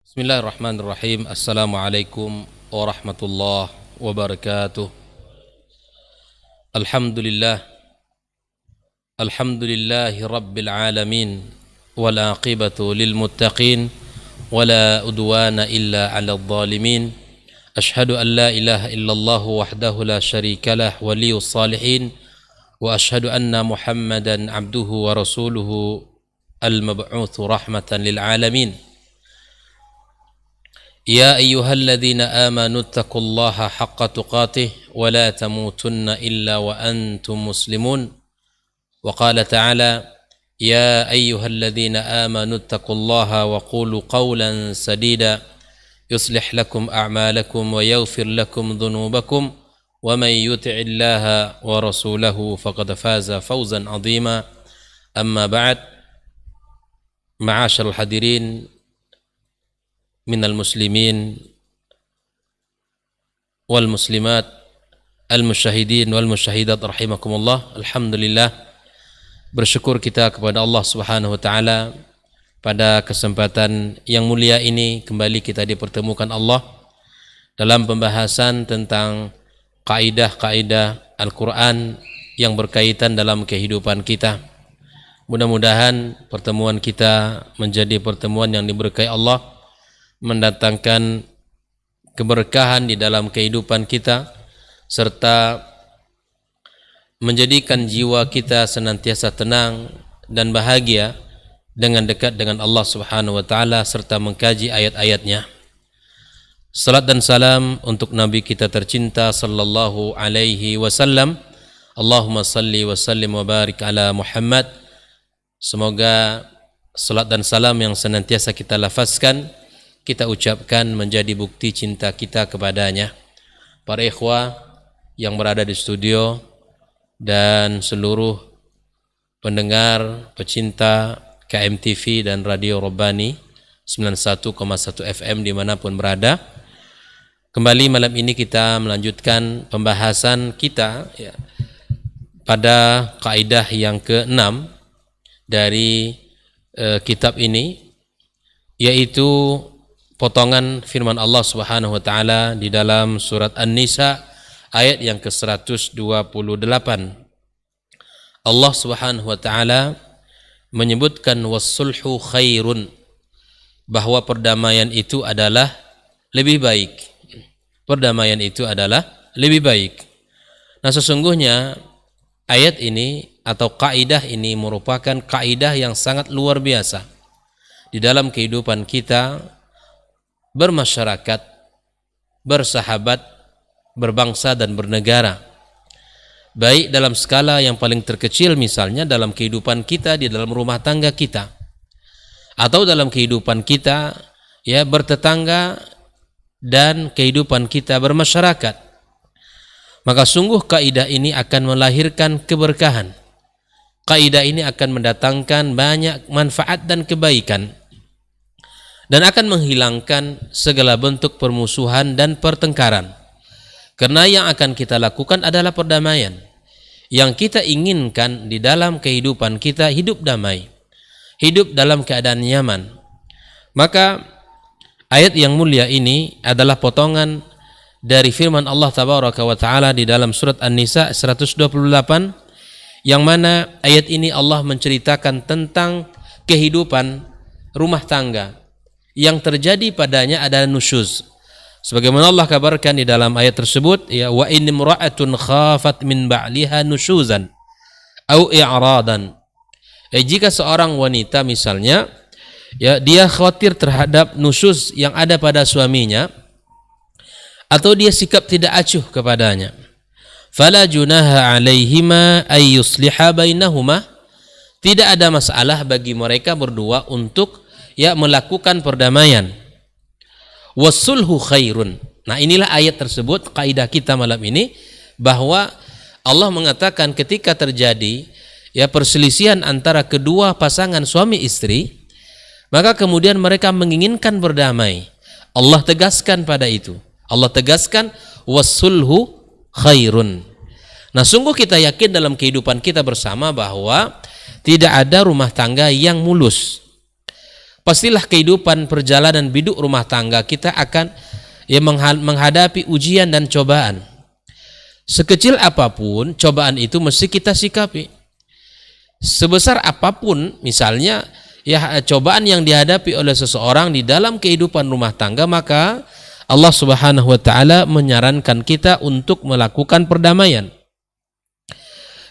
Bismillahirrahmanirrahim. Assalamualaikum warahmatullahi wabarakatuh. Alhamdulillah. Alhamdulillahi rabbil alamin. Wal aqibatu lil muttaqin. Wala udwana illa 'alal zalimin. Ashhadu an la ilaha illallah wahdahu la syarika lah waliyus salihin. Wa ashhadu anna Muhammadan abduhu wa rasuluhu al-mab'utsu rahmatan lil alamin. يا أيها الذين آمنوا اتقوا الله حق تقاته ولا تموتن إلا وأنتم مسلمون وقال تعالى يا أيها الذين آمنوا اتقوا الله وقولوا قولا سديدا يصلح لكم أعمالكم ويغفر لكم ذنوبكم ومن يطع الله ورسوله فقد فاز فوزا عظيما أما بعد معاشر الحاضرين minal muslimin wal muslimat al musyahidin wal musyahidat rahimakumullah. Alhamdulillah, bersyukur kita kepada Allah Subhanahu wa taala pada kesempatan yang mulia ini kembali kita dipertemukan Allah dalam pembahasan tentang kaidah-kaidah Al-Qur'an yang berkaitan dalam kehidupan kita. Mudah-mudahan pertemuan kita menjadi pertemuan yang diberkahi Allah, mendatangkan keberkahan di dalam kehidupan kita serta menjadikan jiwa kita senantiasa tenang dan bahagia dengan dekat dengan Allah Subhanahu wa taala serta mengkaji ayat-ayatnya. Salat dan salam untuk Nabi kita tercinta sallallahu alaihi wasallam. Allahumma salli wa sallim wa barik ala Muhammad. Semoga salat dan salam yang senantiasa kita lafazkan, kita ucapkan menjadi bukti cinta kita kepadanya. Para ikhwah yang berada di studio dan seluruh pendengar pecinta KMTV dan Radio Robbani 91,1 FM dimanapun berada, kembali malam ini kita melanjutkan pembahasan kita ya, pada kaidah yang ke-6 dari kitab ini, yaitu potongan firman Allah Subhanahu wa taala di dalam surat An-Nisa ayat yang ke-128. Allah Subhanahu wa taala menyebutkan was-sulhu khairun, bahwa perdamaian itu adalah lebih baik. Perdamaian itu adalah lebih baik. Nah, sesungguhnya ayat ini atau kaidah ini merupakan kaidah yang sangat luar biasa di dalam kehidupan kita bermasyarakat, bersahabat, berbangsa dan bernegara. Baik dalam skala yang paling terkecil, misalnya dalam kehidupan kita di dalam rumah tangga kita, atau dalam kehidupan kita ya bertetangga dan kehidupan kita bermasyarakat. Maka sungguh kaidah ini akan melahirkan keberkahan. Kaidah ini akan mendatangkan banyak manfaat dan kebaikan, dan akan menghilangkan segala bentuk permusuhan dan pertengkaran. Karena yang akan kita lakukan adalah perdamaian. Yang kita inginkan di dalam kehidupan kita hidup damai, hidup dalam keadaan nyaman. Maka ayat yang mulia ini adalah potongan dari firman Allah Tabaraka wa Ta'ala di dalam surat An-Nisa 128, yang mana ayat ini Allah menceritakan tentang kehidupan rumah tangga yang terjadi padanya adalah nusyuz. Sebagaimana Allah kabarkan di dalam ayat tersebut, ya, wa in imra'atun khafat min ba'liha nusyuzan au i'radan. Jika seorang wanita misalnya ya dia khawatir terhadap nusyuz yang ada pada suaminya, atau dia sikap tidak acuh kepadanya, fala junaha 'alaihima ay yusliha bainahuma. Tidak ada masalah bagi mereka berdua untuk ya melakukan perdamaian. Wasulhu khairun. Nah, inilah ayat tersebut kaidah kita malam ini, bahwa Allah mengatakan ketika terjadi ya perselisihan antara kedua pasangan suami istri, maka kemudian mereka menginginkan berdamai, Allah tegaskan pada itu. Allah tegaskan wasulhu khairun. Nah, sungguh kita yakin dalam kehidupan kita bersama bahwa tidak ada rumah tangga yang mulus. pastilah kehidupan perjalanan hidup rumah tangga kita akan menghadapi ujian dan cobaan. Sekecil apapun cobaan itu mesti kita sikapi. Sebesar apapun misalnya cobaan yang dihadapi oleh seseorang di dalam kehidupan rumah tangga, maka Allah Subhanahu wa taala menyarankan kita untuk melakukan perdamaian.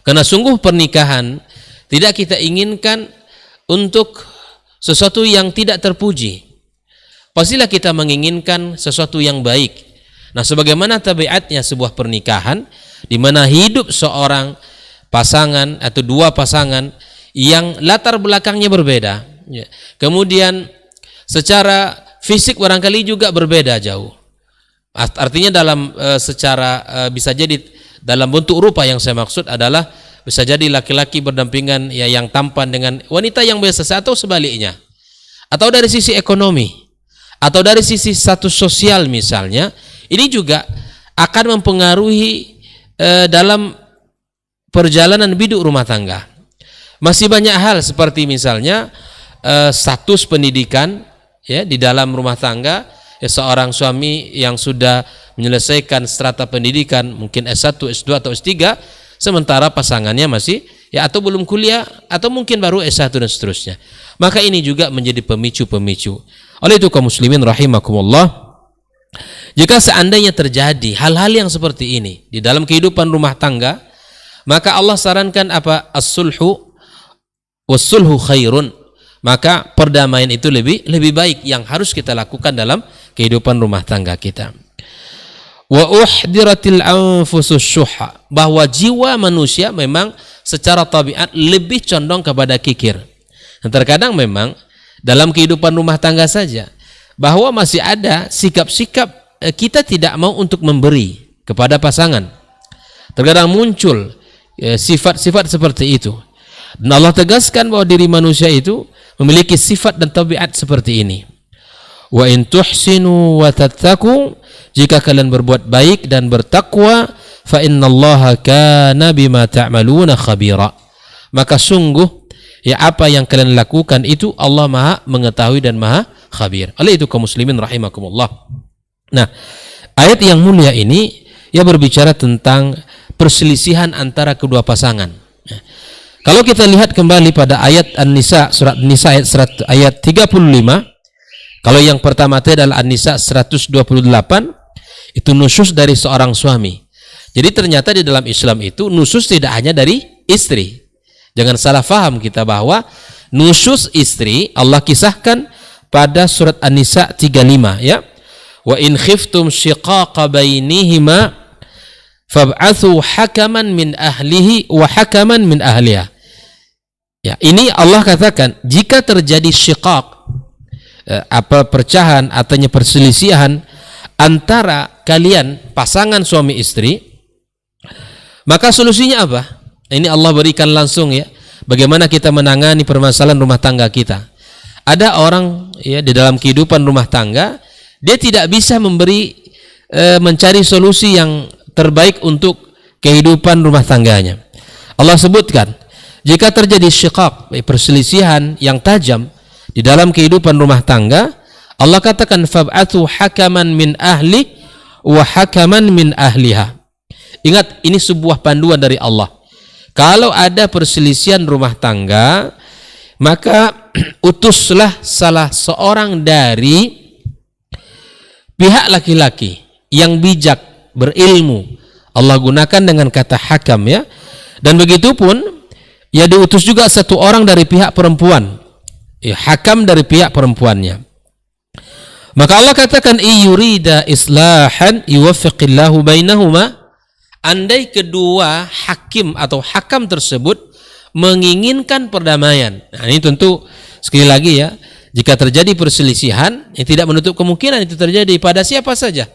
Karena sungguh pernikahan tidak kita inginkan untuk sesuatu yang tidak terpuji. Pastilah kita menginginkan sesuatu yang baik. Nah, sebagaimana tabiatnya sebuah pernikahan di mana hidup seorang pasangan atau dua pasangan yang latar belakangnya berbeda, kemudian secara fisik barangkali juga berbeda jauh. Artinya dalam bisa jadi dalam bentuk rupa, yang saya maksud adalah bisa jadi laki-laki berdampingan yang tampan dengan wanita yang biasa, atau sebaliknya, atau dari sisi ekonomi, atau dari sisi status sosial misalnya, ini juga akan mempengaruhi dalam perjalanan hidup rumah tangga. Masih banyak hal seperti misalnya status pendidikan di dalam rumah tangga. Seorang suami yang sudah menyelesaikan strata pendidikan mungkin S1, S2 atau S3, sementara pasangannya masih atau belum kuliah atau mungkin baru S1 dan seterusnya. Maka ini juga menjadi pemicu-pemicu. Oleh itu kaum muslimin rahimakumullah, jika seandainya terjadi hal-hal yang seperti ini di dalam kehidupan rumah tangga, maka Allah sarankan apa? As-sulhu was-sulhu khairun. Maka perdamaian itu lebih baik yang harus kita lakukan dalam kehidupan rumah tangga kita. Wa uhdiratil anfusus syuha, bahwa jiwa manusia memang secara tabiat lebih condong kepada kikir. Dan terkadang memang dalam kehidupan rumah tangga saja bahwa masih ada sikap-sikap kita tidak mau untuk memberi kepada pasangan. Terkadang muncul sifat-sifat seperti itu. Dan Allah tegaskan bahwa diri manusia itu memiliki sifat dan tabiat seperti ini. Wa in tuhsinu wa tattaqu, jika kalian berbuat baik dan bertakwa, fa innallaha kana bima ta'maluna khabira, maka sungguh apa yang kalian lakukan itu Allah Maha mengetahui dan Maha khabir. Oleh itu kaum muslimin rahimakumullah. Nah, ayat yang mulia ini berbicara tentang perselisihan antara kedua pasangan. Kalau kita lihat kembali pada ayat An-Nisa, surat An-Nisa ayat 35, kalau yang pertama itu adalah An-Nisa 128, itu nusyuz dari seorang suami. Jadi ternyata di dalam Islam itu nusyuz tidak hanya dari istri. Jangan salah faham kita bahwa nusyuz istri Allah kisahkan pada surat An-Nisa 35 ya. Wa in khiftum shiqaqa bainihima fab'athu hakaman min ahlihi wa hakaman min ahliha. Ya, ini Allah katakan jika terjadi syiqaq, perpecahan atau perselisihan antara kalian pasangan suami istri, maka solusinya apa? Ini Allah berikan langsung bagaimana kita menangani permasalahan rumah tangga kita. Ada orang di dalam kehidupan rumah tangga, dia tidak bisa mencari solusi yang terbaik untuk kehidupan rumah tangganya. Allah sebutkan jika terjadi syiqaq, perselisihan yang tajam di dalam kehidupan rumah tangga, Allah katakan fab'athu hakaman min ahli wa hakaman min ahliha. Ingat, ini sebuah panduan dari Allah. Kalau ada perselisihan rumah tangga, maka utuslah salah seorang dari pihak laki-laki yang bijak, berilmu. Allah gunakan dengan kata hakam Dan begitu pun diutus juga satu orang dari pihak perempuan, hakam dari pihak perempuannya. Maka Allah katakan iyurida islahan yuwaffiqillahu bainahuma, andai kedua hakim atau hakam tersebut menginginkan perdamaian. Nah, ini tentu sekali lagi jika terjadi perselisihan, tidak menutup kemungkinan itu terjadi pada siapa saja.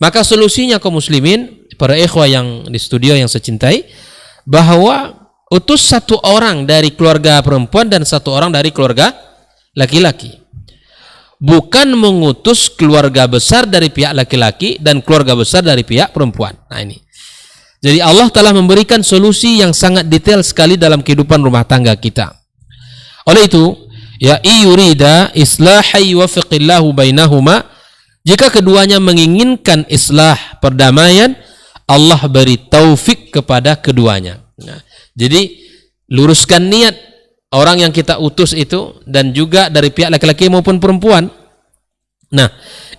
Maka solusinya kaum muslimin, para ikhwah yang di studio yang saya cintai, bahwa utus satu orang dari keluarga perempuan dan satu orang dari keluarga laki-laki. Bukan mengutus keluarga besar dari pihak laki-laki dan keluarga besar dari pihak perempuan. Nah ini. Jadi Allah telah memberikan solusi yang sangat detail sekali dalam kehidupan rumah tangga kita. Oleh itu, ya iyurida islahi wafiqillahu bainahuma, jika keduanya menginginkan islah perdamaian, Allah beri taufik kepada keduanya. Nah, jadi luruskan niat orang yang kita utus itu, dan juga dari pihak laki-laki maupun perempuan. Nah,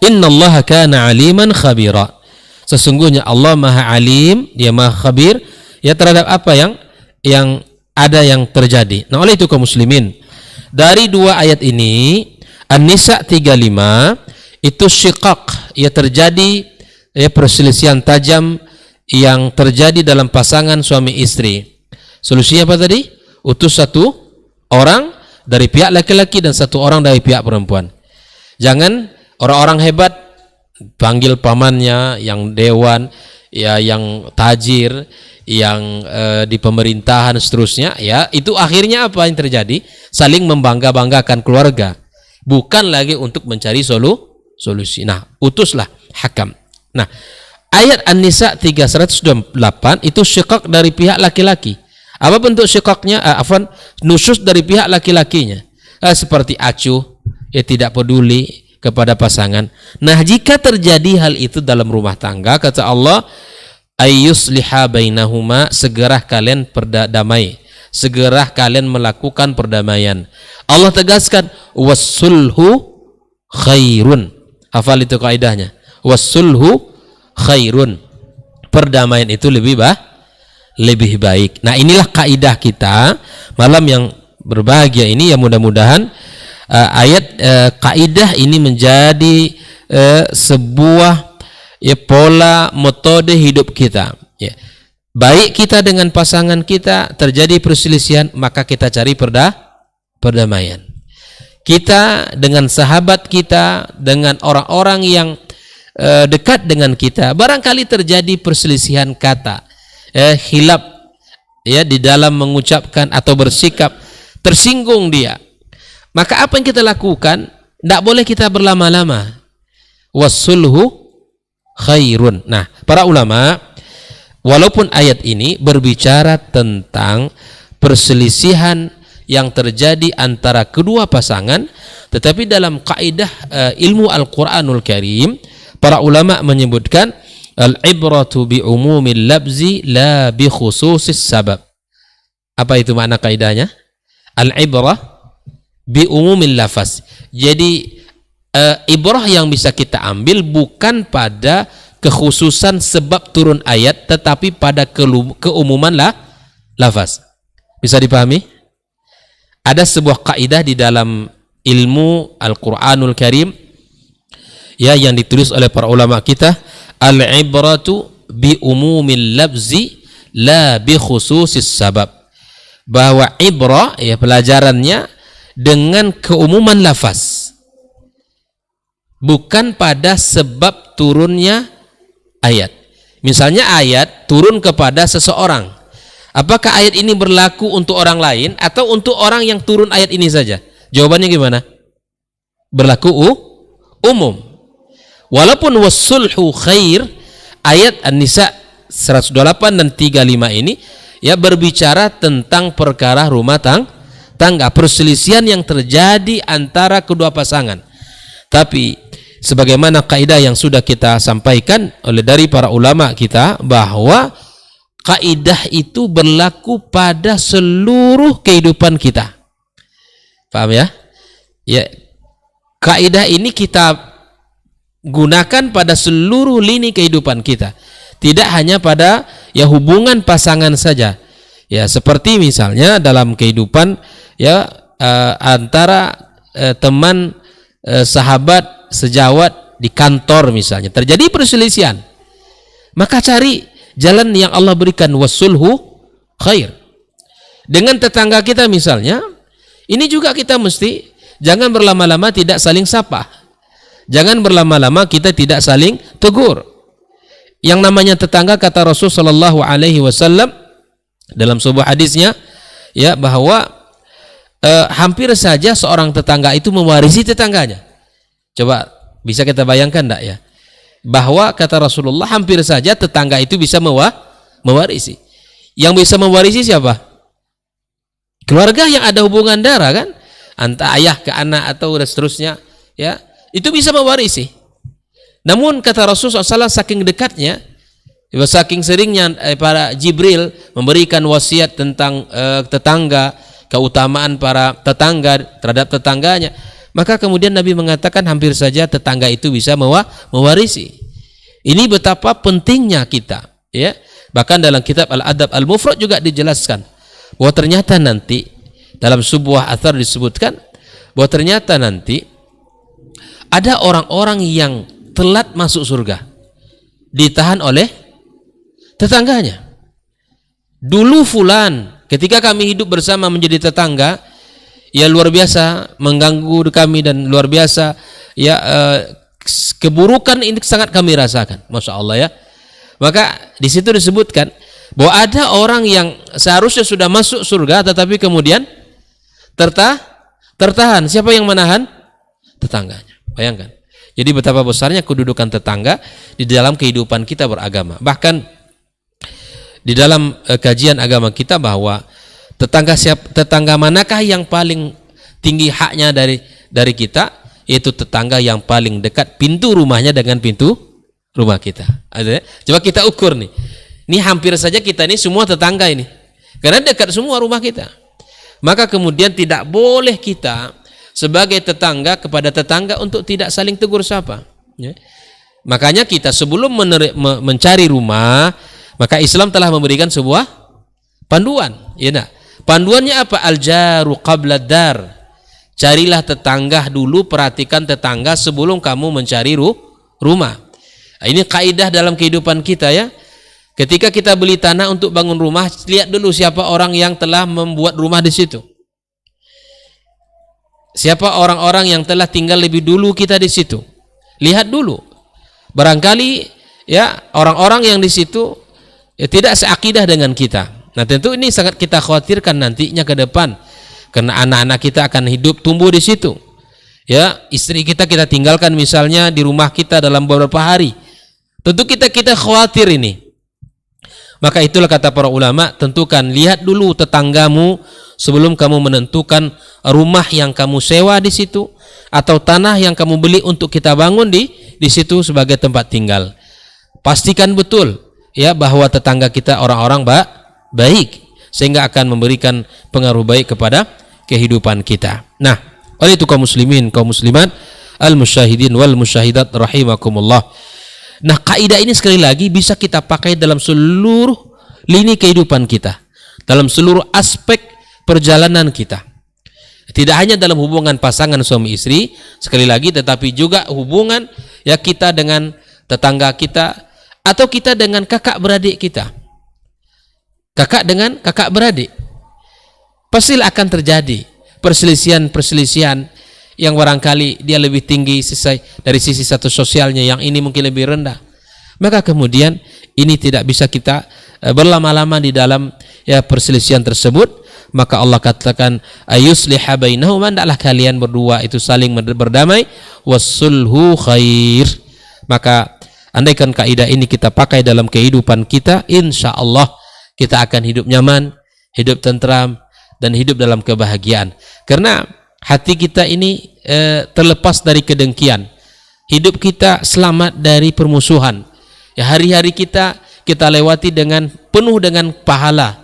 innallaha kana aliman khabira, sesungguhnya Allah maha alim, dia maha khabir ya terhadap apa yang ada yang terjadi. Nah, oleh itu kaum muslimin, dari dua ayat ini An-Nisa 35 itu syiqaq, ya terjadi ya perselisihan tajam yang terjadi dalam pasangan suami istri. Solusinya apa tadi? Utus satu orang dari pihak laki-laki dan satu orang dari pihak perempuan. Jangan orang-orang hebat panggil pamannya yang dewan, ya yang tajir, yang di pemerintahan seterusnya, ya itu akhirnya apa yang terjadi? Saling membangga-banggakan keluarga, bukan lagi untuk mencari solusi. Nah, utuslah hakam. Nah, ayat An-Nisa 308 itu syiqaq dari pihak laki-laki. Apa bentuk syiqaqnya? Nusyuz dari pihak laki-lakinya. Seperti acuh, ya tidak peduli kepada pasangan. Nah, jika terjadi hal itu dalam rumah tangga, kata Allah, ayyusliha bainahuma, segera kalian berdamai, segera kalian melakukan perdamaian. Allah tegaskan wassulhu khairun. Hafal itu kaidahnya. Wassulhu khairun. Perdamaian itu lebih baik. Nah, inilah kaidah kita malam yang berbahagia ini, ya mudah-mudahan ayat kaidah ini menjadi sebuah ya pola metode hidup kita. Ya. Baik kita dengan pasangan kita terjadi perselisihan, maka kita cari perdamaian. Kita dengan sahabat kita, dengan orang-orang yang dekat dengan kita, barangkali terjadi perselisihan kata, khilaf ya di dalam mengucapkan atau bersikap, tersinggung dia, maka apa yang kita lakukan? Tidak boleh kita berlama-lama. Wassulhu khairun. Nah, para ulama, walaupun ayat ini berbicara tentang perselisihan yang terjadi antara kedua pasangan, tetapi dalam kaidah ilmu Al-Quranul Karim, para ulama menyebutkan al-ibratu bi umumil labzi la bi khususis sabab. Apa itu makna kaidahnya? Al-ibrah bi umumil lafaz. Jadi ibrah yang bisa kita ambil bukan pada kekhususan sebab turun ayat, tetapi pada keumuman lafaz. Bisa dipahami? Ada sebuah kaidah di dalam ilmu Al-Quranul Karim ya yang ditulis oleh para ulama kita, al-ibratu bi umumil labzi la bi khususis sabab, bahwa ibrah ya pelajarannya dengan keumuman lafaz, bukan pada sebab turunnya ayat. Misalnya ayat turun kepada seseorang, apakah ayat ini berlaku untuk orang lain atau untuk orang yang turun ayat ini saja? Jawabannya gimana? Berlaku umum. Walaupun wassulhu khair, ayat An-Nisa 128 dan 35 ini ya berbicara tentang perkara rumah tangga, perselisihan yang terjadi antara kedua pasangan. Tapi sebagaimana kaidah yang sudah kita sampaikan oleh dari para ulama kita, bahwa kaidah itu berlaku pada seluruh kehidupan kita. Paham ya? Ya, kaidah ini kita gunakan pada seluruh lini kehidupan kita, tidak hanya pada ya hubungan pasangan saja. Ya, seperti misalnya dalam kehidupan ya antara teman, sahabat, sejawat di kantor misalnya terjadi perselisihan, maka cari jalan yang Allah berikan, wassulhu khair. Dengan tetangga kita misalnya, ini juga kita mesti jangan berlama-lama tidak saling sapa. Jangan berlama-lama kita tidak saling tegur. Yang namanya tetangga, kata Rasul sallallahu alaihi wasallam dalam sebuah hadisnya ya, bahwa hampir saja seorang tetangga itu mewarisi tetangganya. Coba bisa kita bayangkan enggak ya? Bahwa kata Rasulullah hampir saja tetangga itu bisa mewarisi. Yang bisa mewarisi siapa? Keluarga yang ada hubungan darah kan? antara ayah ke anak atau dan seterusnya, ya, itu bisa mewarisi. Namun kata Rasulullah SAW saking dekatnya, saking seringnya para Jibril memberikan wasiat tentang tetangga, keutamaan para tetangga terhadap tetangganya, maka kemudian Nabi mengatakan hampir saja tetangga itu bisa mewarisi. Ini betapa pentingnya kita, ya. Bahkan dalam kitab Al-Adab Al-Mufrad juga dijelaskan bahwa ternyata nanti dalam sebuah athar disebutkan bahwa ternyata nanti ada orang-orang yang telat masuk surga ditahan oleh tetangganya. Dulu fulan ketika kami hidup bersama menjadi tetangga, ya luar biasa mengganggu kami dan luar biasa ya keburukan ini sangat kami rasakan. Masya Allah ya. Maka di situ disebutkan bahwa ada orang yang seharusnya sudah masuk surga tetapi kemudian tertahan. Siapa yang menahan? Tetangganya. Bayangkan. Jadi betapa besarnya kedudukan tetangga di dalam kehidupan kita beragama. Bahkan di dalam kajian agama kita bahwa tetangga manakah yang paling tinggi haknya dari kita, yaitu tetangga yang paling dekat pintu rumahnya dengan pintu rumah kita. Coba kita ukur nih. Ini hampir saja kita ini semua tetangga ini. Karena dekat semua rumah kita. Maka kemudian tidak boleh kita sebagai tetangga kepada tetangga untuk tidak saling tegur sapa. Ya. Makanya kita sebelum mencari rumah, maka Islam telah memberikan sebuah panduan. Ya, nah. Panduannya apa? Al-jaru qabla dar. Carilah tetangga dulu, perhatikan tetangga sebelum kamu mencari rumah. Nah, ini kaidah dalam kehidupan kita ya. Ketika kita beli tanah untuk bangun rumah, lihat dulu siapa orang yang telah membuat rumah di situ. Siapa orang-orang yang telah tinggal lebih dulu kita di situ. Lihat dulu. Barangkali ya orang-orang yang di situ ya, tidak seakidah dengan kita. Nah, tentu ini sangat kita khawatirkan nantinya ke depan. Karena anak-anak kita akan hidup tumbuh di situ. Ya, istri kita tinggalkan misalnya di rumah kita dalam beberapa hari. Tentu kita khawatir ini. Maka itulah kata para ulama, tentukan, lihat dulu tetanggamu sebelum kamu menentukan rumah yang kamu sewa di situ atau tanah yang kamu beli untuk kita bangun di situ sebagai tempat tinggal. Pastikan betul ya bahwa tetangga kita orang-orang baik sehingga akan memberikan pengaruh baik kepada kehidupan kita. Nah, oleh itu kaum muslimin, kaum muslimat, al-musyahidin wal musyahidat rahimakumullah. Nah, kaidah ini sekali lagi bisa kita pakai dalam seluruh lini kehidupan kita, dalam seluruh aspek perjalanan kita. Tidak hanya dalam hubungan pasangan suami istri, sekali lagi, tetapi juga hubungan ya kita dengan tetangga kita atau kita dengan kakak beradik kita. Kakak dengan kakak beradik. Pastilah akan terjadi perselisihan yang barangkali dia lebih tinggi dari sisi status sosialnya, yang ini mungkin lebih rendah. Maka kemudian ini tidak bisa kita berlama-lama di dalam ya perselisihan tersebut. Maka Allah katakan ayusliha bainahuma, hendaklah kalian berdua itu saling berdamai, wassulhu khair. Maka andaikan kaidah ini kita pakai dalam kehidupan kita, insya Allah kita akan hidup nyaman, hidup tentram, dan hidup dalam kebahagiaan. Karena hati kita ini terlepas dari kedengkian. Hidup kita selamat dari permusuhan. Ya, hari-hari kita lewati dengan penuh dengan pahala.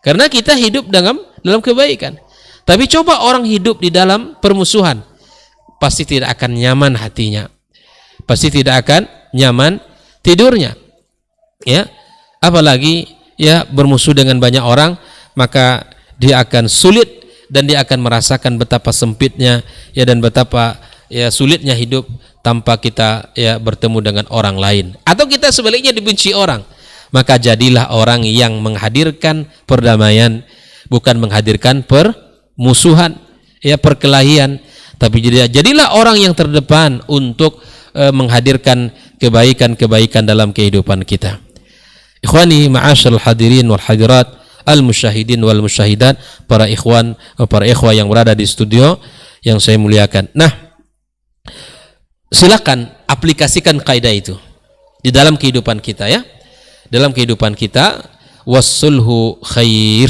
Karena kita hidup dalam kebaikan. Tapi coba orang hidup di dalam permusuhan, pasti tidak akan nyaman hatinya. Pasti tidak akan nyaman tidurnya. Ya, apalagi ya bermusuh dengan banyak orang, maka dia akan sulit dan dia akan merasakan betapa sempitnya ya dan betapa ya sulitnya hidup tanpa kita ya bertemu dengan orang lain, atau kita sebaliknya dibenci orang. Maka jadilah orang yang menghadirkan perdamaian, bukan menghadirkan permusuhan ya perkelahian, tapi jadilah orang yang terdepan untuk menghadirkan kebaikan-kebaikan dalam kehidupan kita. Ikhwani ma'asyarul hadirin wal hadirat, al-musyahidin wal musyahidat, para ikhwah yang berada di studio yang saya muliakan. Nah, silakan aplikasikan kaidah itu di dalam kehidupan kita ya. Dalam kehidupan kita, wassulhu khair.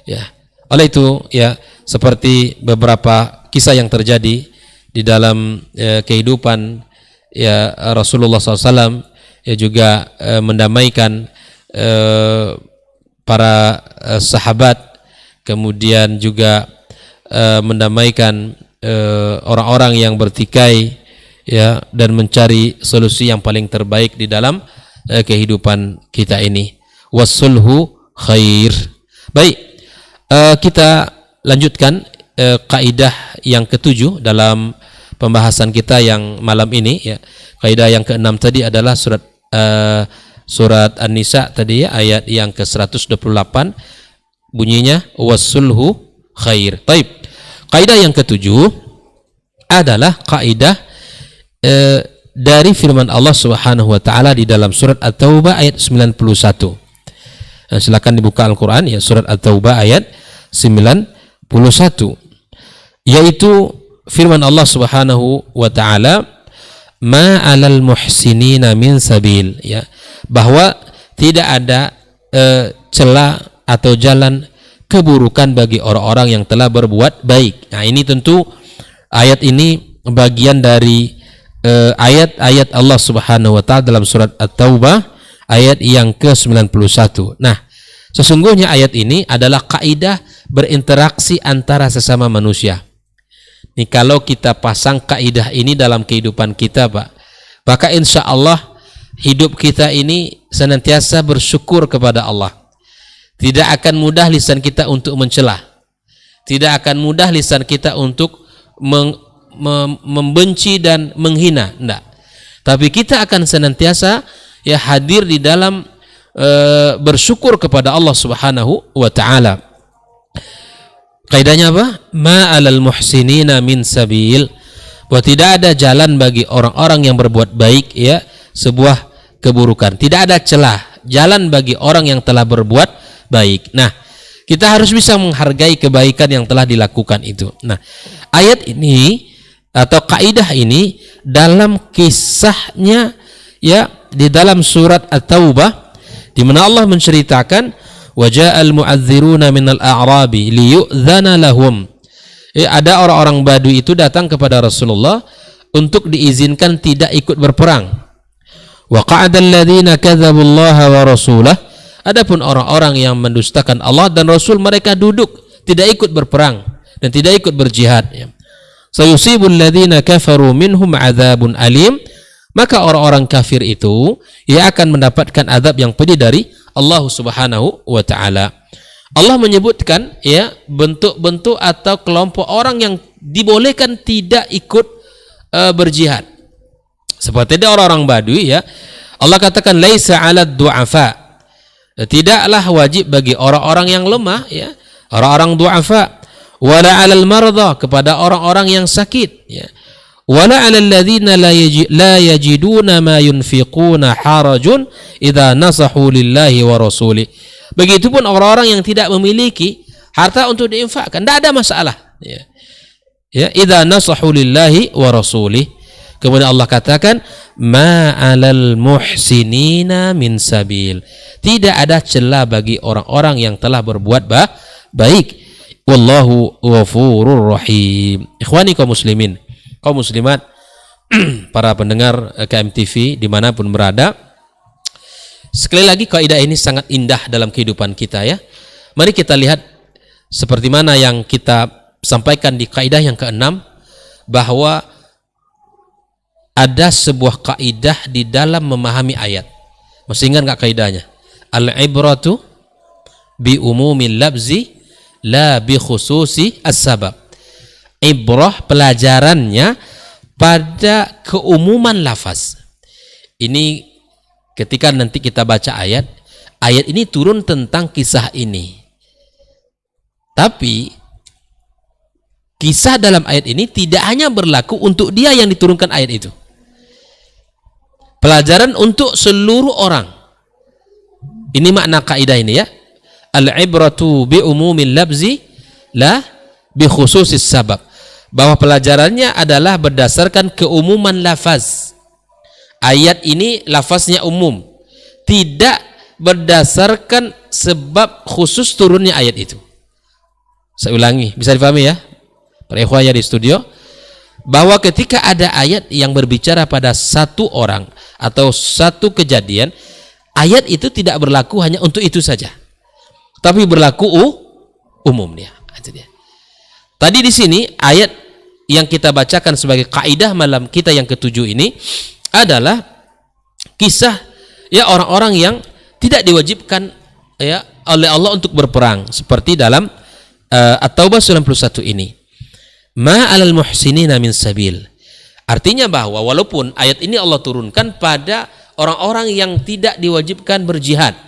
Ya. Oleh itu ya, seperti beberapa kisah yang terjadi di dalam kehidupan ya Rasulullah SAW, ya juga mendamaikan para sahabat, kemudian juga mendamaikan orang-orang yang bertikai ya dan mencari solusi yang paling terbaik di dalam kehidupan kita ini. Wassulhu khair. Baik, kita lanjutkan kaidah yang ketujuh dalam pembahasan kita yang malam ini ya. Kaidah yang keenam tadi adalah surat An-Nisa tadi ya, ayat yang ke-128 bunyinya wassulhu khair. Baik. Kaidah yang ketujuh adalah kaidah dari firman Allah Subhanahu wa taala di dalam surat At-Taubah ayat 91. Silakan dibuka Al-Qur'an ya, surat At-Taubah ayat 91, yaitu firman Allah Subhanahu wa taala, ma 'alal muhsinina min sabil, ya, bahwa tidak ada celah atau jalan keburukan bagi orang-orang yang telah berbuat baik. Nah, ini tentu ayat ini bagian dari ayat-ayat Allah Subhanahu wa taala dalam surat At-Taubah ayat yang ke-91. Nah, sesungguhnya ayat ini adalah kaidah berinteraksi antara sesama manusia. Nih, kalau kita pasang kaidah ini dalam kehidupan kita, Pak, maka insya Allah hidup kita ini senantiasa bersyukur kepada Allah. Tidak akan mudah lisan kita untuk mencela. Tidak akan mudah lisan kita untuk membenci dan menghina. Enggak. Tapi kita akan senantiasa ya hadir di dalam bersyukur kepada Allah Subhanahu wa taala. Kaidahnya apa? Ma 'alal muhsinina min sabil. Bahwa tidak ada jalan bagi orang-orang yang berbuat baik ya sebuah keburukan. Tidak ada celah jalan bagi orang yang telah berbuat baik. Nah, kita harus bisa menghargai kebaikan yang telah dilakukan itu. Nah, ayat ini atau kaidah ini dalam kisahnya ya di dalam surat At-Taubah, di mana Allah menceritakan waja'al mu'adziruna minal a'rabi liyu'dzana lahum. Ada orang-orang Badui itu datang kepada Rasulullah untuk diizinkan tidak ikut berperang. Wa qa'adal ladzina kadzabullaha wa rasulah. Adapun orang-orang yang mendustakan Allah dan Rasul, mereka duduk tidak ikut berperang dan tidak ikut berjihad. Sayusibul ladzina kafaru minhum adzabun alim. Maka orang-orang kafir itu ia akan mendapatkan azab yang pedih dari Allah Subhanahu wa taala. Allah menyebutkan ya bentuk-bentuk atau kelompok orang yang dibolehkan tidak ikut berjihad. Seperti ada orang-orang Badui ya. Allah katakan laisa 'alad du'afa. Tidaklah wajib bagi orang-orang yang lemah ya, orang-orang du'afa, wala 'alal marda, kepada orang-orang yang sakit ya. Wala 'alal ladzina la yajiduna ma yunfiquna harajun idza nasahu lillahi wa rasulih. Begitupun orang-orang yang tidak memiliki harta untuk diinfakkan, tidak ada masalah ya. Ya, idza nasahu lillahi wa rasulih. Kemudian Allah katakan ma 'alal muhsinina min sabil. Tidak ada celah bagi orang-orang yang telah berbuat baik. Wallahu ghafurur rahim. Ikhwani kaum muslimin, kaum muslimat, para pendengar KMTV dimanapun berada, sekali lagi kaidah ini sangat indah dalam kehidupan kita ya. Mari kita lihat seperti mana yang kita sampaikan di kaidah yang keenam, bahwa ada sebuah kaidah di dalam memahami ayat. Masih ingat nggak kaidahnya? Al-ibratu bi umumil labzi la bi khususi as-sabab. Ibrah, pelajarannya pada keumuman lafaz. Ini ketika nanti kita baca ayat ini turun tentang kisah ini. Tapi kisah dalam ayat ini tidak hanya berlaku untuk dia yang diturunkan ayat itu. Pelajaran untuk seluruh orang. Ini makna kaidah ini ya. Al-ibratu bi umumil labzi la bi khususis sabab. Bahwa pelajarannya adalah berdasarkan keumuman lafaz. Ayat ini lafaznya umum, tidak berdasarkan sebab khusus turunnya ayat itu. Saya ulangi, bisa dipahami ya? Para ikhwah di studio, bahwa ketika ada ayat yang berbicara pada satu orang atau satu kejadian, ayat itu tidak berlaku hanya untuk itu saja, tapi berlaku umum dia. Itu dia. Tadi di sini ayat yang kita bacakan sebagai kaidah malam kita yang ketujuh ini adalah kisah ya orang-orang yang tidak diwajibkan ya oleh Allah untuk berperang, seperti dalam At-Taubah 91 ini. Ma 'alal muhsinina min sabil. Artinya bahwa walaupun ayat ini Allah turunkan pada orang-orang yang tidak diwajibkan berjihad,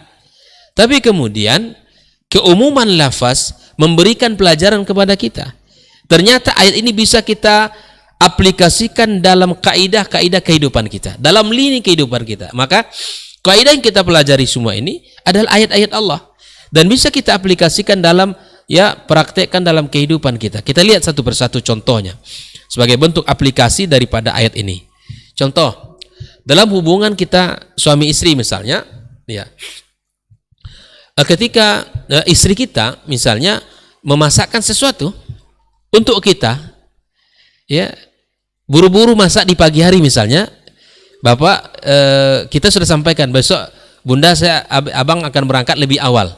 tapi kemudian keumuman lafaz memberikan pelajaran kepada kita. Ternyata ayat ini bisa kita aplikasikan dalam kaidah-kaidah kehidupan kita, dalam lini kehidupan kita. Maka kaidah yang kita pelajari semua ini adalah ayat-ayat Allah dan bisa kita aplikasikan dalam ya praktekkan dalam kehidupan kita. Kita lihat satu persatu contohnya sebagai bentuk aplikasi daripada ayat ini. Contoh dalam hubungan kita suami istri misalnya, ya ketika istri kita misalnya memasakkan sesuatu untuk kita, ya buru-buru masak di pagi hari misalnya, bapak kita sudah sampaikan besok bunda abang akan berangkat lebih awal,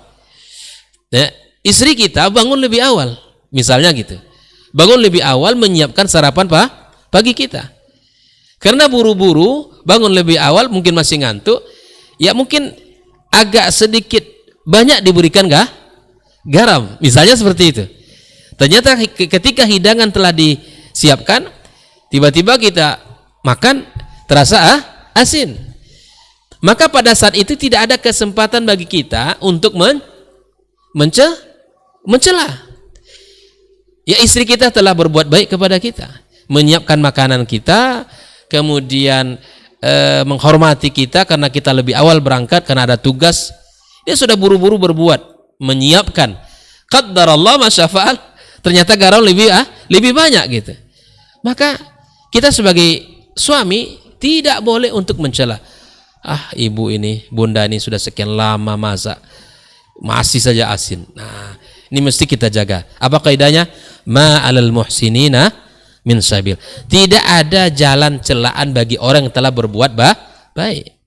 ya, istri kita bangun lebih awal misalnya gitu, bangun lebih awal menyiapkan sarapan pagi kita, karena buru-buru bangun lebih awal mungkin masih ngantuk, ya mungkin agak sedikit banyak diberikan garam misalnya seperti itu. Ternyata ketika hidangan telah disiapkan, tiba-tiba kita makan terasa asin. Maka pada saat itu tidak ada kesempatan bagi kita untuk mencela. Ya istri kita telah berbuat baik kepada kita, menyiapkan makanan kita, kemudian menghormati kita karena kita lebih awal berangkat karena ada tugas. Dia sudah buru-buru berbuat, menyiapkan. Qaddarallah ma syafa'al. Ternyata garam lebih banyak gitu. Maka kita sebagai suami tidak boleh untuk mencela. Ibu ini, bunda ini sudah sekian lama masak, masih saja asin. Nah, ini mesti kita jaga. Apa kaidahnya? Ma 'alal muhsinina min sabil. Tidak ada jalan celaan bagi orang yang telah berbuat baik.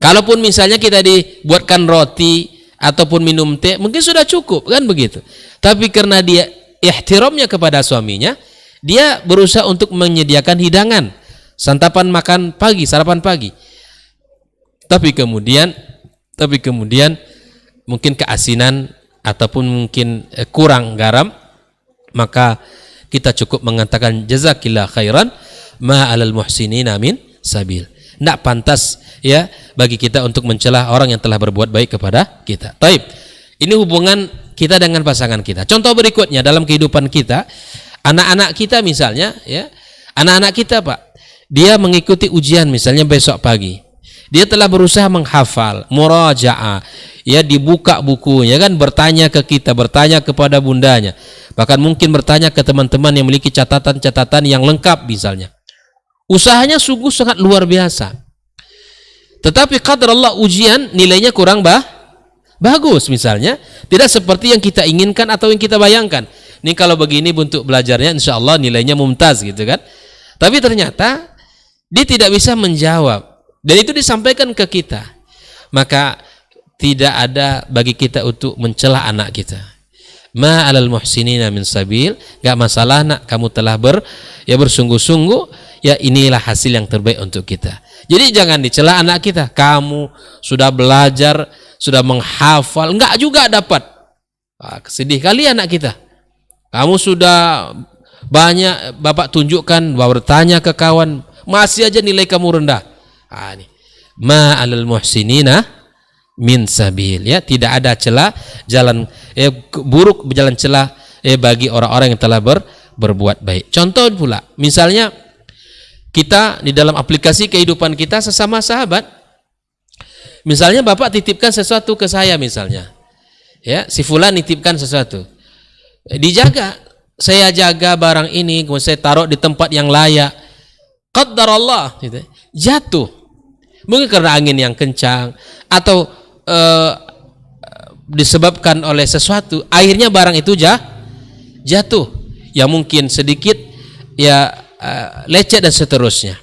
Kalaupun misalnya kita dibuatkan roti ataupun minum teh, mungkin sudah cukup kan begitu. Tapi karena dia ihtiramnya kepada suaminya, dia berusaha untuk menyediakan hidangan, santapan makan pagi, sarapan pagi. Tapi kemudian mungkin keasinan ataupun mungkin kurang garam, maka kita cukup mengatakan jazakillah khairan ma 'alal muhsinina min sabil. Tidak pantas ya bagi kita untuk mencela orang yang telah berbuat baik kepada kita. Taib. Ini hubungan kita dengan pasangan kita. Contoh berikutnya dalam kehidupan kita, anak-anak kita misalnya, ya, anak-anak kita Pak, dia mengikuti ujian misalnya besok pagi. Dia telah berusaha menghafal, murajaah, ya dibuka bukunya kan, bertanya ke kita, bertanya kepada bundanya, bahkan mungkin bertanya ke teman-teman yang memiliki catatan-catatan yang lengkap misalnya. Usahanya sungguh sangat luar biasa. Tetapi qadarullah ujian nilainya kurang bagus misalnya, tidak seperti yang kita inginkan atau yang kita bayangkan. Ini kalau begini bentuk belajarnya insya Allah nilainya mumtaz gitu kan. Tapi ternyata dia tidak bisa menjawab dan itu disampaikan ke kita. Maka tidak ada bagi kita untuk mencela anak kita. Ma 'alal muhsinina min sabil, enggak masalah nak, kamu telah bersungguh-sungguh, ya inilah hasil yang terbaik untuk kita. Jadi jangan dicela anak kita, kamu sudah belajar, sudah menghafal, enggak juga dapat. Sedih kali anak kita. Kamu sudah banyak bapak tunjukkan, bahwa bertanya ke kawan, masih aja nilai kamu rendah. Ini. Ma 'alal muhsinina min sabil, ya tidak ada celah jalan buruk, berjalan celah bagi orang-orang yang telah berbuat baik. Contoh pula, misalnya kita di dalam aplikasi kehidupan kita sesama sahabat, misalnya bapak titipkan sesuatu ke saya misalnya, ya si fulan nitipkan sesuatu, dijaga, saya jaga barang ini, kemudian saya taruh di tempat yang layak, qaddarallah gitu, jatuh, mungkin karena angin yang kencang atau disebabkan oleh sesuatu, akhirnya barang itu jatuh, yang mungkin sedikit ya lecet dan seterusnya.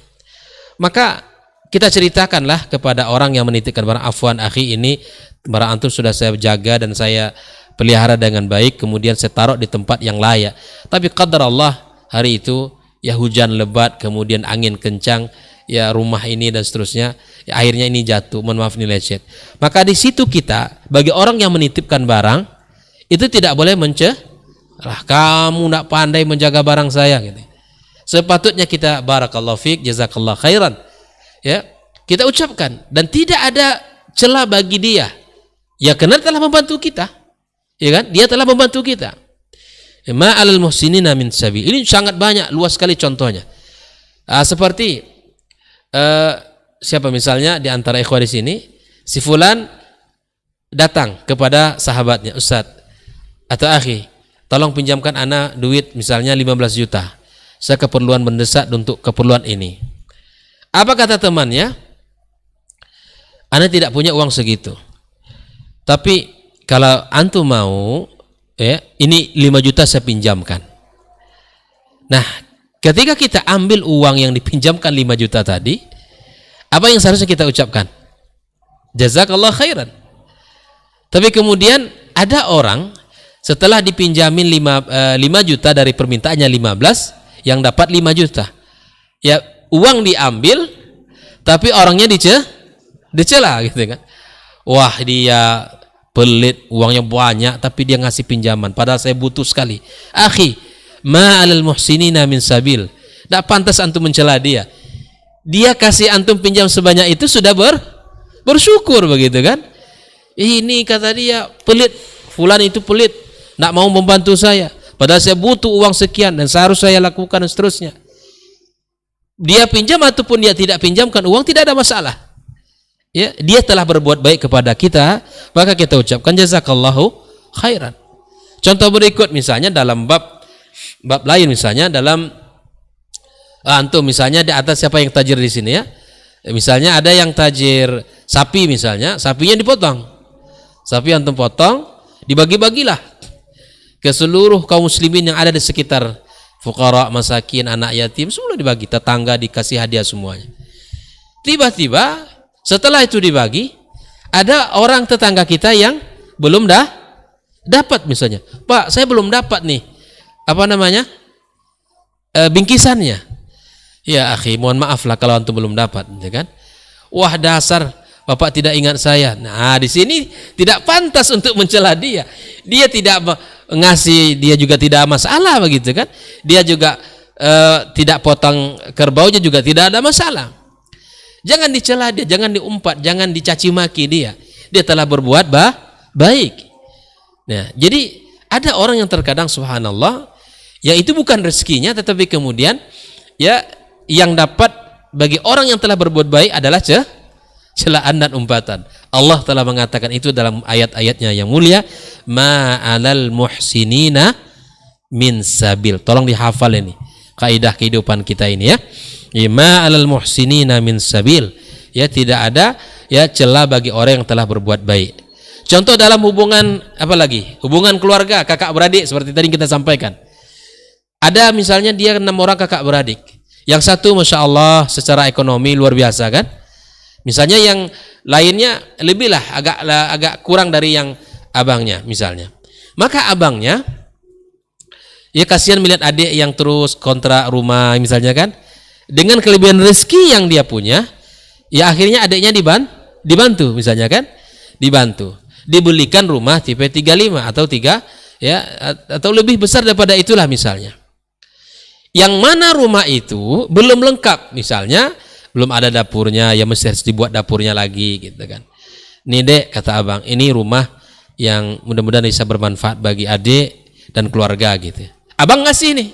Maka kita ceritakanlah kepada orang yang menitipkan barang, afwan akhi, ini barang antum sudah saya jaga dan saya pelihara dengan baik, kemudian saya taruh di tempat yang layak, tapi qadar Allah hari itu ya hujan lebat, kemudian angin kencang, ya rumah ini dan seterusnya, ya akhirnya ini jatuh, mohon maaf ini lecet. Maka di situ kita bagi orang yang menitipkan barang itu tidak boleh lah kamu tidak pandai menjaga barang saya gitu. Sepatutnya kita barakallahu fiik, jazakallah khairan, ya kita ucapkan, dan tidak ada celah bagi dia, ya karena telah membantu kita, ya kan, dia telah membantu kita. Ma 'alal muhsinina min sabil. Ini sangat banyak, luas sekali contohnya. Seperti siapa misalnya di antara ikhwah di sini, si fulan datang kepada sahabatnya, Ustaz atau akhi, tolong pinjamkan ana duit misalnya 15 juta. Saya keperluan mendesak untuk keperluan ini. Apa kata temannya? Ana tidak punya uang segitu. Tapi kalau antum mau, ya, ini 5 juta saya pinjamkan. Nah, ketika kita ambil uang yang dipinjamkan 5 juta tadi, apa yang seharusnya kita ucapkan? Jazakallah khairan. Tapi kemudian ada orang setelah dipinjamin 5 juta dari permintaannya 15, yang dapat 5 juta. Ya, uang diambil tapi orangnya dicela gitu kan. Wah, dia pelit, uangnya banyak tapi dia ngasih pinjaman padahal saya butuh sekali. Akhi, ma 'alal muhsinina min sabil. Tidak pantas antum mencela dia. Dia kasih antum pinjam sebanyak itu sudah bersyukur begitu kan. Ini kata dia pelit, fulan itu pelit, tidak mau membantu saya padahal saya butuh uang sekian dan seharusnya saya lakukan dan seterusnya. Dia pinjam ataupun dia tidak pinjamkan uang tidak ada masalah. Ya, dia telah berbuat baik kepada kita, maka kita ucapkan jazakallahu khairan. Contoh berikut misalnya dalam bab lain, misalnya dalam antum misalnya di atas siapa yang tajir di sini ya? Misalnya ada yang tajir sapi misalnya, sapinya dipotong. Sapi antum potong, dibagi-bagilah ke seluruh kaum muslimin yang ada di sekitar, fuqara, masakin, anak yatim, semua dibagi, tetangga dikasih hadiah semuanya. Tiba-tiba setelah itu dibagi, ada orang tetangga kita yang belum dapat misalnya. Pak, saya belum dapat nih, apa namanya, bingkisannya. Ya akhi, mohon maaf lah kalau antum belum dapat, ya kan? Wah, dasar Bapak tidak ingat saya. Nah, di sini tidak pantas untuk mencela dia. Dia tidak ngasih, dia juga tidak masalah begitu kan? Dia juga tidak potong kerbaunya juga tidak ada masalah. Jangan dicela dia, jangan diumpat, jangan dicaci maki dia. Dia telah berbuat baik. Nah, jadi ada orang yang terkadang subhanallah, ya itu bukan rezekinya, tetapi kemudian ya yang dapat bagi orang yang telah berbuat baik adalah celaan dan umpatan. Allah telah mengatakan itu dalam ayat-ayatnya yang mulia, ma 'alal muhsinina min sabil. Tolong dihafal ini kaidah kehidupan kita ini ya. Ma 'alal muhsinina min sabil. Ya, tidak ada ya celah bagi orang yang telah berbuat baik. Contoh dalam hubungan apa lagi? Hubungan keluarga, kakak beradik seperti tadi kita sampaikan. Ada misalnya dia 6 orang kakak beradik. Yang satu Masya Allah secara ekonomi luar biasa kan. Misalnya yang lainnya lebih lah agak kurang dari yang abangnya misalnya. Maka abangnya ya kasihan melihat adik yang terus kontrak rumah misalnya kan. Dengan kelebihan rezeki yang dia punya, ya akhirnya adiknya dibantu misalnya kan. Dibantu. Dibelikan rumah tipe 35 atau 3 ya atau lebih besar daripada itulah misalnya. Yang mana rumah itu belum lengkap misalnya, belum ada dapurnya, ya mesti harus dibuat dapurnya lagi gitu kan. Nih dek, kata abang, ini rumah yang mudah-mudahan bisa bermanfaat bagi adik dan keluarga gitu. Abang ngasih nih.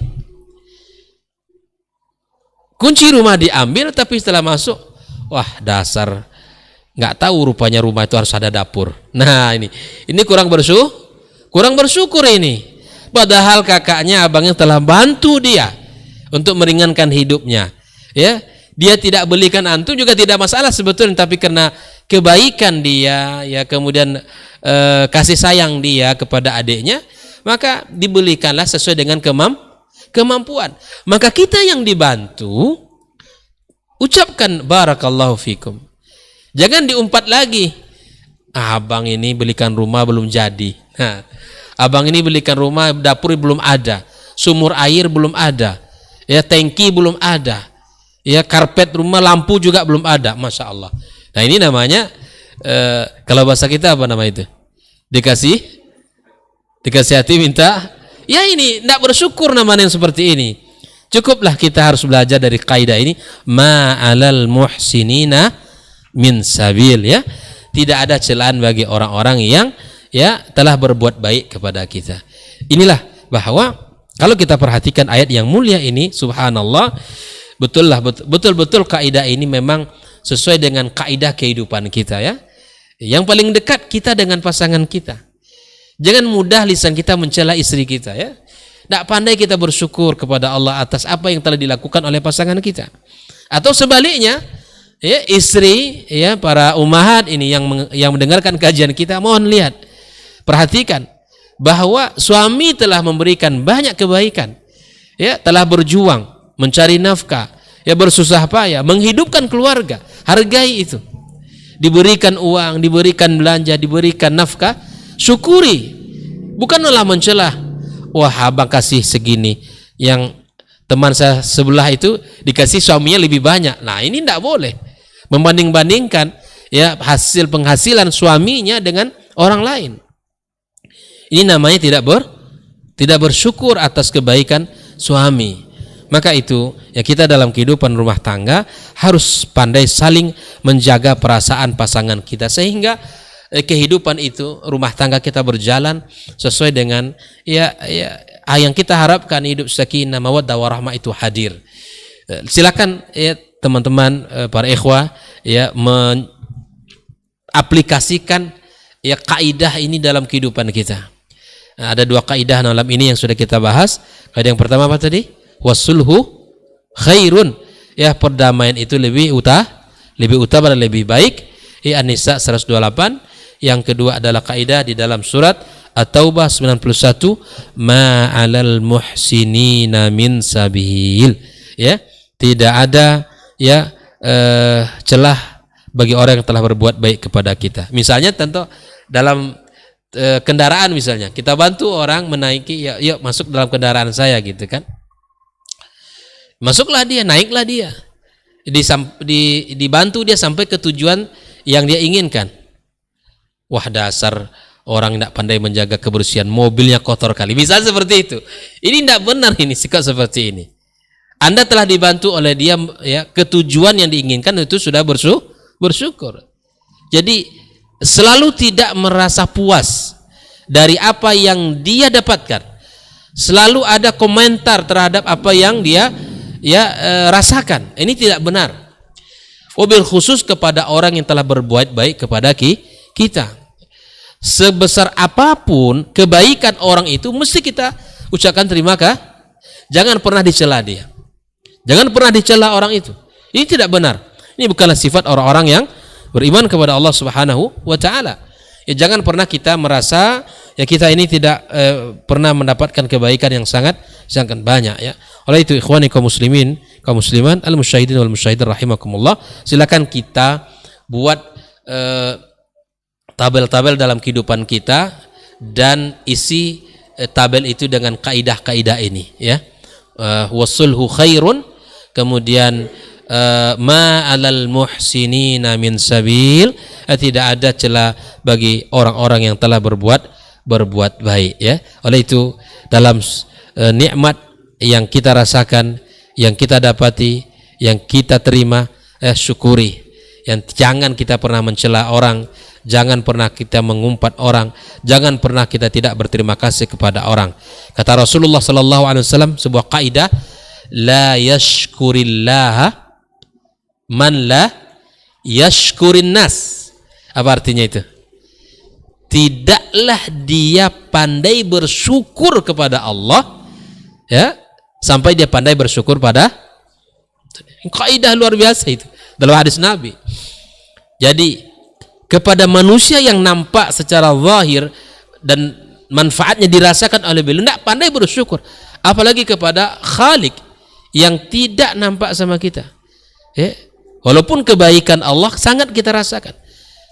Kunci rumah diambil, tapi setelah masuk, wah dasar, nggak tahu rupanya rumah itu harus ada dapur. Nah ini kurang bersyukur ini. Padahal kakaknya, abangnya telah bantu dia untuk meringankan hidupnya. Ya, dia tidak belikan antum juga tidak masalah sebetulnya, tapi karena kebaikan dia, ya kemudian kasih sayang dia kepada adiknya, maka dibelikanlah sesuai dengan kemampuan. Maka kita yang dibantu, ucapkan barakallahu fikum. Jangan diumpat lagi. Abang ini belikan rumah belum jadi. Nah, abang ini belikan rumah, dapur belum ada, sumur air belum ada, ya tangki belum ada, ya karpet rumah, lampu juga belum ada. Masya Allah. Nah ini namanya kalau bahasa kita apa nama itu? Dikasih hati minta. Ya ini tidak bersyukur namanya yang seperti ini. Cukuplah kita harus belajar dari kaidah ini. Ma'alal muhsinina min sabil, ya. Tidak ada celaan bagi orang-orang yang ya telah berbuat baik kepada kita. Inilah bahwa kalau kita perhatikan ayat yang mulia ini, subhanallah, betul-betul kaidah ini memang sesuai dengan kaidah kehidupan kita, ya. Yang paling dekat kita dengan pasangan kita. Jangan mudah lisan kita mencela istri kita, ya. Tidak pandai kita bersyukur kepada Allah atas apa yang telah dilakukan oleh pasangan kita. Atau sebaliknya, ya, istri, ya, para ummahat ini yang mendengarkan kajian kita, mohon lihat, perhatikan bahwa suami telah memberikan banyak kebaikan, ya, telah berjuang mencari nafkah, ya, bersusah payah menghidupkan keluarga. Hargai itu. Diberikan uang, diberikan belanja, diberikan nafkah, syukuri. Bukanlah mencelah, wah abang kasih segini, yang teman saya sebelah itu dikasih suaminya lebih banyak. Nah ini tidak boleh membanding-bandingkan, ya, hasil penghasilan suaminya dengan orang lain. Ini namanya tidak bersyukur atas kebaikan suami. Maka itu, ya, kita dalam kehidupan rumah tangga harus pandai saling menjaga perasaan pasangan kita, sehingga kehidupan itu, rumah tangga kita berjalan sesuai dengan yang kita harapkan, hidup sakinah mawaddah warahmah itu hadir. Silakan, ya, teman-teman, para ikhwah, ya, mengaplikasikan, ya, kaidah ini dalam kehidupan kita. Nah, ada dua kaidah dalam ini yang sudah kita bahas. Kaidah yang pertama apa tadi? Wasulhu khairun, ya, perdamaian itu lebih utama dan lebih baik. An-Nisa 128. Yang kedua adalah kaidah di dalam surat At-Taubah 91, ma'alal muhsinina min sabil, ya, tidak ada, ya, celah bagi orang yang telah berbuat baik kepada kita. Misalnya tentu dalam kendaraan, misalnya kita bantu orang menaiki, ya, yuk masuk dalam kendaraan saya, gitu kan. Masuklah dia, naiklah dia, dibantu dia sampai ke tujuan yang dia inginkan. Wah, dasar orang tidak pandai menjaga kebersihan, mobilnya kotor kali, misalnya seperti itu. Ini tidak benar, ini sikap seperti ini. Anda telah dibantu oleh dia, ya, ke tujuan yang diinginkan, itu sudah bersyukur. Jadi selalu tidak merasa puas dari apa yang dia dapatkan. Selalu ada komentar terhadap apa yang dia, ya, rasakan. Ini tidak benar. Wabil khusus kepada orang yang telah berbuat baik kepada kita. Sebesar apapun kebaikan orang itu, mesti kita ucapkan terima kasih. Jangan pernah dicela dia. Jangan pernah dicela orang itu. Ini tidak benar. Ini bukanlah sifat orang-orang yang beriman kepada Allah Subhanahu wa taala. Ya, jangan pernah kita merasa, ya, kita ini tidak pernah mendapatkan kebaikan yang sangat banyak, ya. Oleh itu, ikhwani kaum muslimin, kaum muslimat, al-musyahidin wal musyahidin rahimakumullah, silakan kita buat tabel-tabel dalam kehidupan kita dan isi tabel itu dengan kaidah-kaidah ini, ya. Wasulhu khairun, kemudian ma'alal muhsinina min sabil, tidak ada celah bagi orang-orang yang telah berbuat baik, ya. Oleh itu, dalam nikmat yang kita rasakan, yang kita dapati, yang kita terima, syukuri. Yang jangan kita pernah mencela orang, jangan pernah kita mengumpat orang, jangan pernah kita tidak berterima kasih kepada orang. Kata Rasulullah sallallahu alaihi wasallam, sebuah kaidah, la yashkurillaha man la yashkurin nas. Apa artinya itu? Tidaklah dia pandai bersyukur kepada Allah, ya, sampai dia pandai bersyukur pada. Kaidah luar biasa itu dalam hadis Nabi. Jadi kepada manusia yang nampak secara zahir dan manfaatnya dirasakan oleh beliau, tidak pandai bersyukur, apalagi kepada Khalik yang tidak nampak sama kita. Walaupun kebaikan Allah sangat kita rasakan,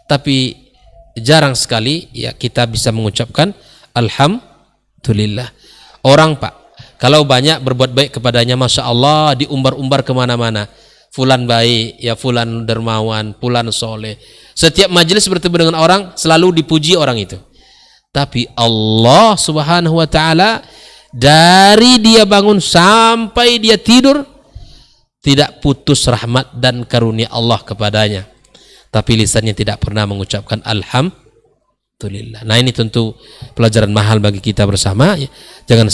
tapi jarang sekali ya kita bisa mengucapkan alhamdulillah. Orang Pak, kalau banyak berbuat baik kepadanya, masya Allah, diumbar-umbar kemana-mana, fulan baik, ya fulan dermawan, fulan soleh. Setiap majelis bertemu dengan orang selalu dipuji orang itu. Tapi Allah subhanahu wa ta'ala, dari dia bangun sampai dia tidur, tidak putus rahmat dan karunia Allah kepadanya, tapi lisannya tidak pernah mengucapkan alhamdulillah. Nah, ini tentu pelajaran mahal bagi kita bersama ya. Jangan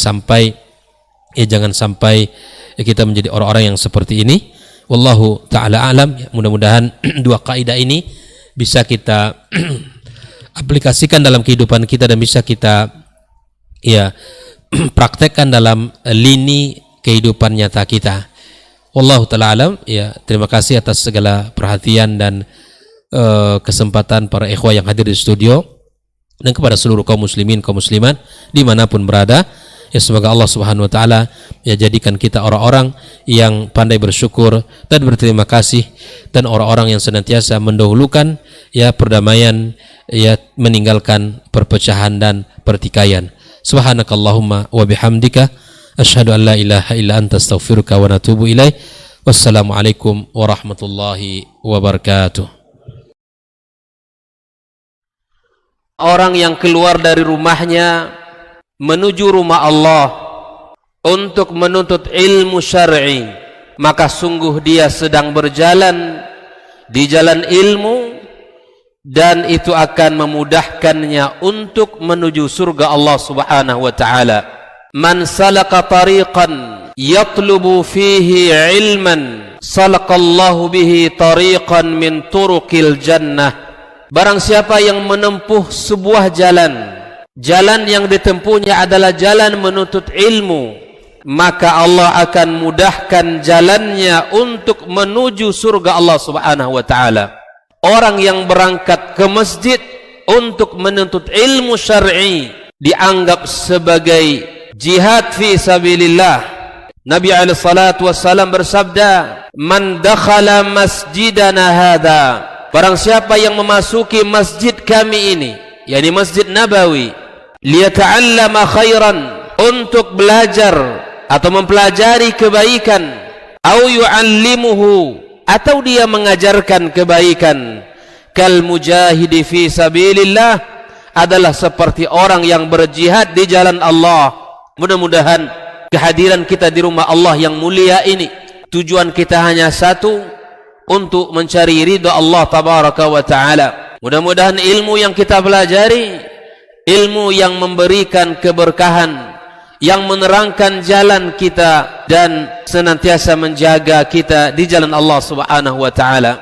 sampai kita menjadi orang-orang yang seperti ini. Wallahu ta'ala alam ya. Mudah-mudahan dua kaidah ini bisa kita aplikasikan dalam kehidupan kita dan bisa kita ya praktekkan dalam lini kehidupan nyata kita. Wallahu ta'ala alam ya. Terima kasih atas segala perhatian dan kesempatan para ikhwah yang hadir di studio, dan kepada seluruh kaum muslimin, kaum muslimat dimanapun berada ya. Semoga Allah subhanahu wa ta'ala ya jadikan kita orang-orang yang pandai bersyukur dan berterima kasih, dan orang-orang yang senantiasa mendahulukan ya perdamaian ya, meninggalkan perpecahan dan pertikaian. Subhanakallahumma wa bihamdika asyhadu an la ilaha illa anta astaghfiruka wa natubu ilaih. Wassalamualaikum warahmatullahi wabarakatuh. Orang yang keluar dari rumahnya menuju rumah Allah untuk menuntut ilmu syar'i, maka sungguh dia sedang berjalan di jalan ilmu, dan itu akan memudahkannya untuk menuju surga Allah subhanahu wa ta'ala. Man salaka tariqan yatlubu fihi ilman salakallahu bihi tariqan min turuqil jannah. Barang siapa yang menempuh sebuah jalan yang ditempuhnya adalah jalan menuntut ilmu, maka Allah akan mudahkan jalannya untuk menuju surga Allah subhanahu wa ta'ala. Orang yang berangkat ke masjid untuk menuntut ilmu syar'i dianggap sebagai jihad fi sabilillah. Nabi alaihi salatu wassalam bersabda, man dakhala masjidana hadha, barang siapa yang memasuki masjid kami ini, yakni Masjid Nabawi, liyata'allama khairan, untuk belajar atau mempelajari kebaikan, au yu'allimuhu, atau dia mengajarkan kebaikan, kal mujahidi fi sabilillah, adalah seperti orang yang berjihad di jalan Allah. Mudah-mudahan kehadiran kita di rumah Allah yang mulia ini, tujuan kita hanya satu, untuk mencari ridha Allah tabaraka wa ta'ala. Mudah-mudahan ilmu yang kita pelajari, ilmu yang memberikan keberkahan, yang menerangkan jalan kita dan senantiasa menjaga kita di jalan Allah subhanahu wa ta'ala.